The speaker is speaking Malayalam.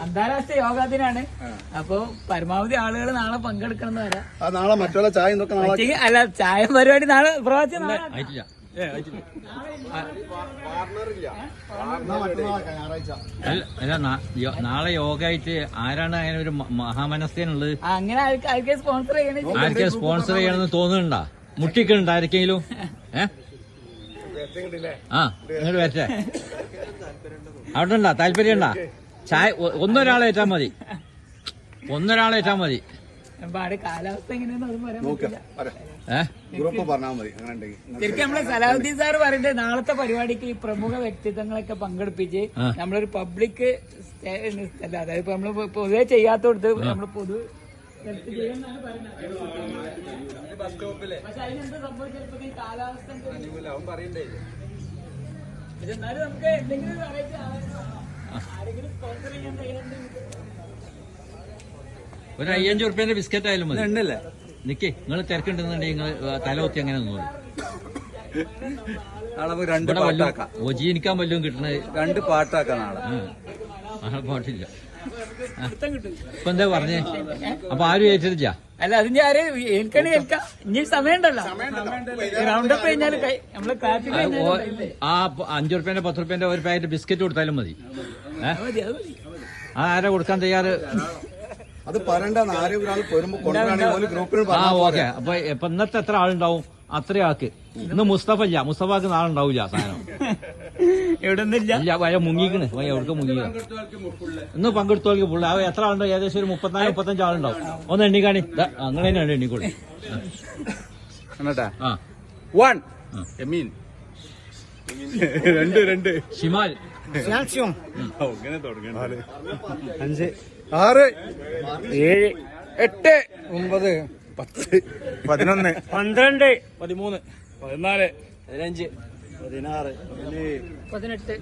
അന്താരാഷ്ട്ര യോഗാ ദിനാണ്. അപ്പൊ പരമാവധി ആളുകൾ നാളെ പങ്കെടുക്കണം എന്ന് വരാം. നാളെ മറ്റുള്ള ചായ അല്ല, ചായ പരിപാടി നാളെ പ്രവാചി അല്ല നാളെ യോഗ ആയിട്ട് ആരാണ് അങ്ങനെ ഒരു മഹാമനസ്കനുള്ളത്? അങ്ങനെ ആർക്കെ സ്പോൺസർ ചെയ്യണം, ആർക്കെ സ്പോൺസർ ചെയ്യണമെന്ന് തോന്നുന്നുണ്ടാ? മുട്ടിക്കുന്നുണ്ട് ആർക്കെങ്കിലും? ഇങ്ങോട്ട് വരട്ടെ. അവിടെ ഉണ്ടാ താല്പര്യം ഉണ്ടാ? ചായ ഒന്നൊരാളേറ്റാ മതി, ഒന്നൊരാളേറ്റാ മതി. കാലാവസ്ഥ എങ്ങനെയാന്ന് പറയാൻ ശരിക്കും നമ്മളെ സലാഹുദ്ദീൻ സാർ പറയുന്നത് നാളത്തെ പരിപാടിക്ക് ഈ പ്രമുഖ വ്യക്തിത്വങ്ങളൊക്കെ പങ്കെടുപ്പിച്ച് നമ്മളൊരു പബ്ലിക് അല്ല, അതായത് ഇപ്പൊ നമ്മള് പൊതുവെ ചെയ്യാത്തോടത്ത് നമ്മള് പൊതു സ്ഥലത്ത് ചെയ്യുന്നതാണ് പറയുന്നത്. പക്ഷെ അതിനെന്താ സംഭവിച്ചപ്പോ ഈ കാലാവസ്ഥ എന്നാലും നമുക്ക് എന്തെങ്കിലും ആരെങ്കിലും സ്പോൺസർ ചെയ്യാൻ തയ്യാറുണ്ടെങ്കിൽ ഒരു 500 ഉറുപ്പ്യന്റെ ബിസ്ക്കറ്റ് ആയാലും മതി. ഉണ്ടല്ലേ? നിക്കേ, നിങ്ങൾ തിരക്കുണ്ടെന്നുണ്ടെങ്കിൽ നിങ്ങൾ തലകൊത്തി അങ്ങനെ നിന്നോളൂ. ഒജീനിക്കാൻ വല്ലതും കിട്ടണത് 2 പാട്ടാക്കാം നാളെ. പാട്ടില്ല. ഇപ്പൊ എന്താ പറഞ്ഞേ? അപ്പൊ ആരും ഏറ്റെടുത്താ? അല്ല, അത് ഞാൻ ഏൽക്കണേ ഏൽക്കാം. ഇനി സമയമുണ്ടല്ലോ. റൗണ്ടപ്പ് കഴിഞ്ഞാൽ നമ്മള് ആ 5 ഉറുപ്പ്യന്റെ 10 ഉറുപ്പ്യന്റെ ഒരു പാക്കറ്റ് ബിസ്ക്കറ്റ് കൊടുത്താലും മതി. ആരാ കൊടുക്കാൻ തയ്യാറ്? അത് പറയണ്ട. ഓക്കെ. അപ്പൊ ഇന്നത്തെ എത്ര ആളുണ്ടാവും? അത്ര ആൾക്ക്. ഇന്ന് മുസ്തഫ ഇല്ല, മുസ്തഫാക്ക് നാളെ ഉണ്ടാവില്ല സാധനം. എവിടെന്നില്ല, വയ മുങ്ങിക്കണ്, എവിടേക്ക് മുങ്ങിയ. ഇന്ന് പങ്കെടുത്തോൾക്ക് ഫുള്ള്. അത് എത്ര ആളുണ്ടാവും? ഏകദേശം ഒരു 34-35 ആളുണ്ടാവും. ഒന്ന് എണ്ണിക്കാണി. അങ്ങനെ തന്നെയാണ് എണ്ണിക്കോളി. ഷിമാൽ 5 6 7 8 9 10 11 12 13 14 15 16 18